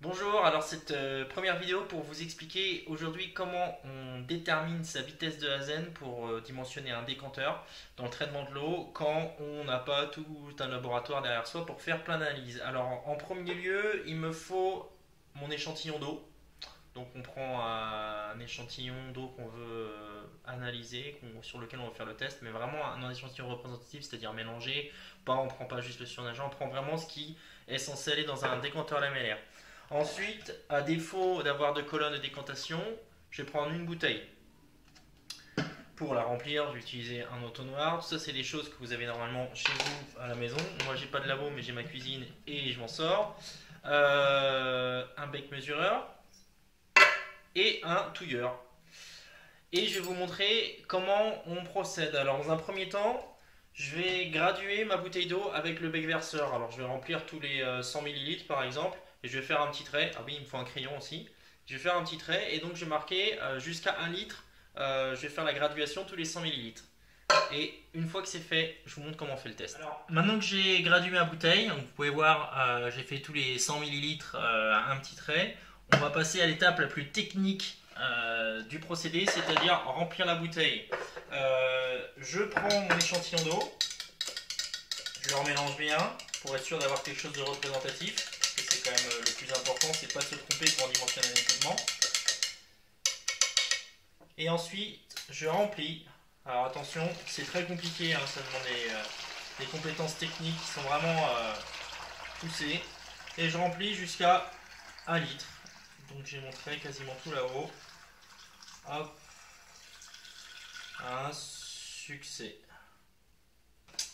Bonjour, alors cette première vidéo pour vous expliquer aujourd'hui comment on détermine sa vitesse de Hazen pour dimensionner un décanteur dans le traitement de l'eau quand on n'a pas tout un laboratoire derrière soi pour faire plein d'analyses. Alors en premier lieu, il me faut mon échantillon d'eau. Donc on prend un échantillon d'eau qu'on veut analyser, sur lequel on va faire le test, mais vraiment un échantillon représentatif, c'est-à-dire mélangé. On ne prend pas juste le surnageant, on prend vraiment ce qui est censé aller dans un décanteur lamellaire. Ensuite, à défaut d'avoir de colonne de décantation, je vais prendre une bouteille. Pour la remplir, je vais utiliser un entonnoir. Tout ça, c'est des choses que vous avez normalement chez vous à la maison. Moi, j'ai pas de labo, mais j'ai ma cuisine et je m'en sors. Un bec mesureur et un touilleur. Et je vais vous montrer comment on procède. Alors, dans un premier temps, je vais graduer ma bouteille d'eau avec le bec verseur. Alors, je vais remplir tous les 100 ml par exemple. Et je vais faire un petit trait. Ah oui, il me faut un crayon aussi. Je vais faire un petit trait et donc je vais marquer jusqu'à 1 litre. Je vais faire la graduation tous les 100 millilitres. Et une fois que c'est fait, je vous montre comment on fait le test. Alors, maintenant que j'ai gradué ma bouteille, donc vous pouvez voir, j'ai fait tous les 100 millilitres un petit trait. On va passer à l'étape la plus technique du procédé, c'est-à-dire remplir la bouteille. Je prends mon échantillon d'eau, je le remélange bien pour être sûr d'avoir quelque chose de représentatif. Parce que c'est quand même le plus important, c'est pas de se tromper pour en dimensionner un équipement. Et ensuite, je remplis. Alors attention, c'est très compliqué, hein, ça demande des compétences techniques qui sont vraiment poussées. Et je remplis jusqu'à 1 litre. Donc j'ai montré quasiment tout là-haut. Hop. Un succès.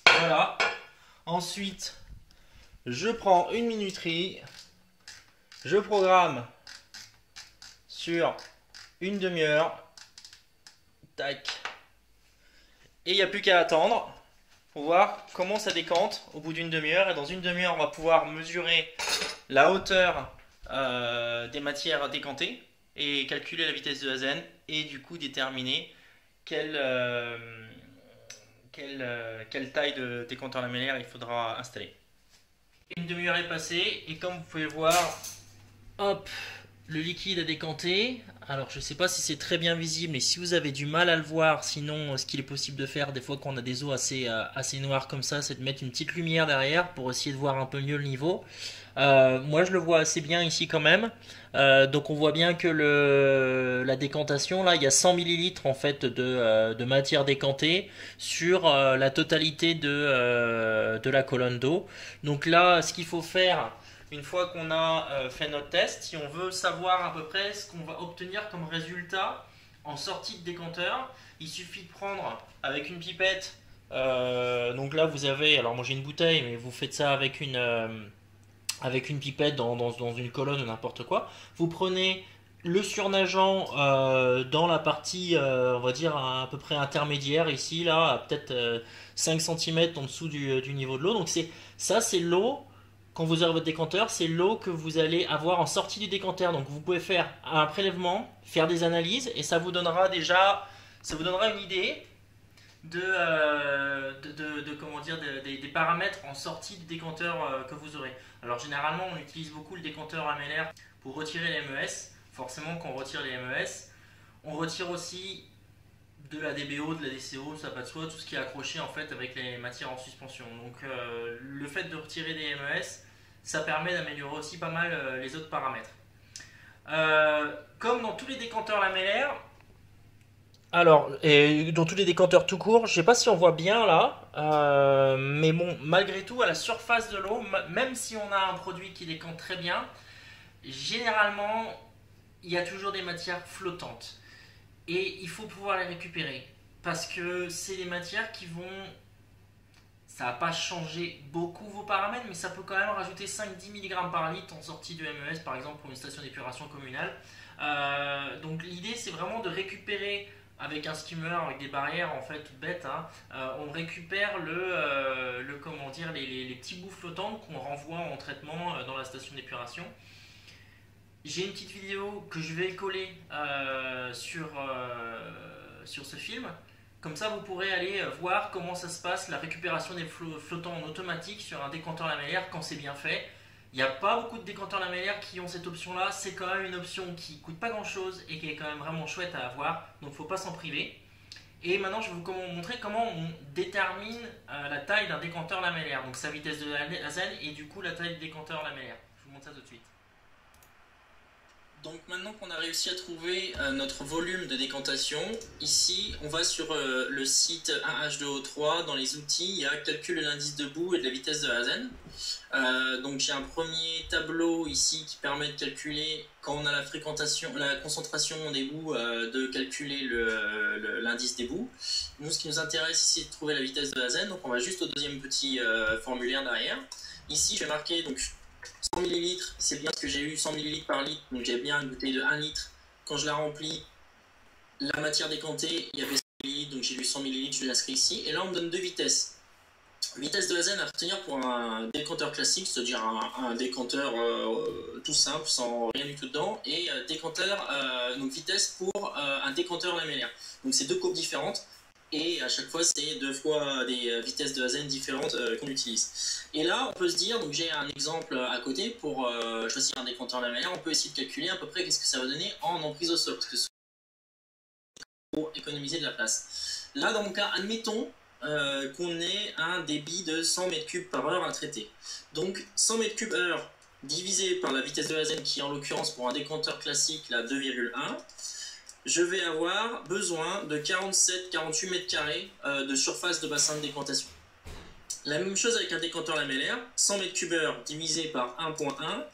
Voilà. Ensuite, je prends une minuterie. Je programme sur une demi-heure. Tac. Et il n'y a plus qu'à attendre pour voir comment ça décante au bout d'une demi-heure. Et dans une demi-heure, on va pouvoir mesurer la hauteur des matières décantées et calculer la vitesse de Hazen et du coup déterminer quelle taille de décanteur lamellaire il faudra installer. Une demi-heure est passée et comme vous pouvez le voir, hop, le liquide a décanté. Alors je ne sais pas si c'est très bien visible et si vous avez du mal à le voir, sinon ce qu'il est possible de faire des fois quand on a des eaux assez noires comme ça, c'est de mettre une petite lumière derrière pour essayer de voir un peu mieux le niveau. Moi je le vois assez bien ici quand même. Donc on voit bien que la décantation, là il y a 100 millilitres en fait de matière décantée sur la totalité de la colonne d'eau. Donc là ce qu'il faut faire une fois qu'on a fait notre test, si on veut savoir à peu près ce qu'on va obtenir comme résultat en sortie de décanteur, il suffit de prendre avec une pipette. Donc là vous avez, alors moi j'ai une bouteille, mais vous faites ça avec une pipette dans une colonne ou n'importe quoi. Vous prenez le surnageant dans la partie, on va dire à peu près intermédiaire ici, là, peut-être 5 cm en dessous du niveau de l'eau. Donc c'est l'eau. Quand vous aurez votre décanteur, c'est l'eau que vous allez avoir en sortie du décanteur. Donc vous pouvez faire un prélèvement, faire des analyses, et ça vous donnera une idée comment dire, des paramètres en sortie du décanteur que vous aurez. Alors généralement, on utilise beaucoup le décanteur lamellaire pour retirer les MES. Forcément, quand on retire les MES, on retire aussi de la DBO, de la DCO, ça n'a pas de soi, tout ce qui est accroché en fait avec les matières en suspension. Donc le fait de retirer des MES, ça permet d'améliorer aussi pas mal les autres paramètres. Comme dans tous les décanteurs lamellaires, alors, et dans tous les décanteurs tout court, je ne sais pas si on voit bien là, mais bon, malgré tout, à la surface de l'eau, même si on a un produit qui décante très bien, généralement, il y a toujours des matières flottantes. Et il faut pouvoir les récupérer. Parce que c'est des matières qui vont... Ça va pas changer beaucoup vos paramètres, mais ça peut quand même rajouter 5-10 mg par litre en sortie de MES, par exemple pour une station d'épuration communale. Donc l'idée c'est vraiment de récupérer avec un skimmer, avec des barrières en fait toutes bêtes, hein, on récupère comment dire, les petits bouts flottants qu'on renvoie en traitement dans la station d'épuration. J'ai une petite vidéo que je vais coller sur ce film. Comme ça, vous pourrez aller voir comment ça se passe, la récupération des flottants en automatique sur un décanteur lamellaire quand c'est bien fait. Il n'y a pas beaucoup de décanteurs lamellaires qui ont cette option-là. C'est quand même une option qui coûte pas grand-chose et qui est quand même vraiment chouette à avoir. Donc faut pas s'en priver. Et maintenant, je vais vous montrer comment on détermine la taille d'un décanteur lamellaire. Donc sa vitesse de Hazen et du coup la taille du décanteur lamellaire. Je vous montre ça tout de suite. Donc maintenant qu'on a réussi à trouver notre volume de décantation, ici on va sur le site 1H2O3, dans les outils, il y a calcul de l'indice de bout et de la vitesse de Hazen. Donc j'ai un premier tableau ici qui permet de calculer, quand on a la fréquentation, la concentration des bouts, de calculer l'indice des bouts. Nous, ce qui nous intéresse ici, c'est de trouver la vitesse de Hazen, donc on va juste au deuxième petit formulaire derrière. Ici je vais marquer donc 100 ml, c'est bien ce que j'ai eu, 100 ml par litre, donc j'ai bien une bouteille de 1 litre. Quand je la remplis, la matière décantée, il y avait 100 ml, donc j'ai lu 100 ml, je l'inscris ici. Et là, on me donne deux vitesses. Vitesse de Hazen à retenir pour un décanteur classique, c'est-à-dire un décanteur tout simple, sans rien du tout dedans, et décanteur, donc vitesse pour un décanteur lamellaire. Donc c'est deux courbes différentes. Et à chaque fois, c'est deux fois des vitesses de Hazen différentes qu'on utilise. Et là, on peut se dire, donc j'ai un exemple à côté pour choisir un décanteur lamellaire, on peut essayer de calculer à peu près qu'est-ce que ça va donner en emprise au sol, parce que c'est pour économiser de la place. Là, dans mon cas, admettons qu'on ait un débit de 100 m3 par heure à traiter. Donc 100 m3 heure divisé par la vitesse de Hazen, qui en l'occurrence pour un décanteur classique, la 2,1, je vais avoir besoin de 47-48 mètres carrés de surface de bassin de décantation. La même chose avec un décanteur lamellaire, 100 m3 heure divisé par 1,1,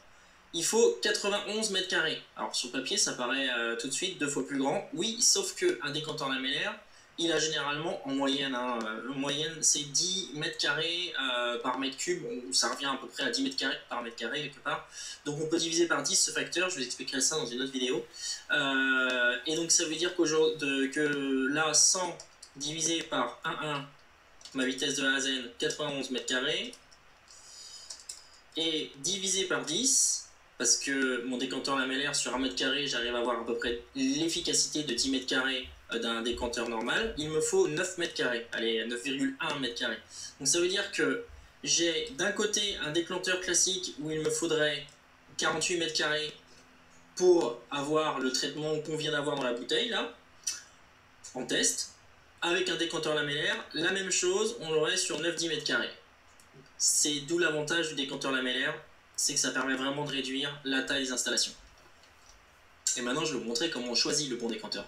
il faut 91 mètres carrés. Alors sur le papier, ça paraît tout de suite deux fois plus grand. Oui, sauf qu'un décanteur lamellaire, il a généralement en moyenne, c'est 10 mètres carrés par mètre cube, ça revient à peu près à 10 mètres carrés par mètre carré quelque part. Donc on peut diviser par 10 ce facteur, je vous expliquerai ça dans une autre vidéo. Et donc ça veut dire que là, 100 divisé par 1,1, ma vitesse de Hazen, 91 mètres carrés, et divisé par 10, parce que mon décanteur lamellaire sur 1 mètre carré, j'arrive à avoir à peu près l'efficacité de 10 mètres carrés d'un décanteur normal, il me faut 9 mètres carrés, allez, 9,1 mètres carrés. Donc ça veut dire que j'ai d'un côté un décanteur classique où il me faudrait 48 mètres carrés pour avoir le traitement qu'on vient d'avoir dans la bouteille, là, en test. Avec un décanteur lamellaire, la même chose, on l'aurait sur 9-10 mètres carrés. C'est d'où l'avantage du décanteur lamellaire, c'est que ça permet vraiment de réduire la taille des installations. Et maintenant, je vais vous montrer comment on choisit le bon décanteur.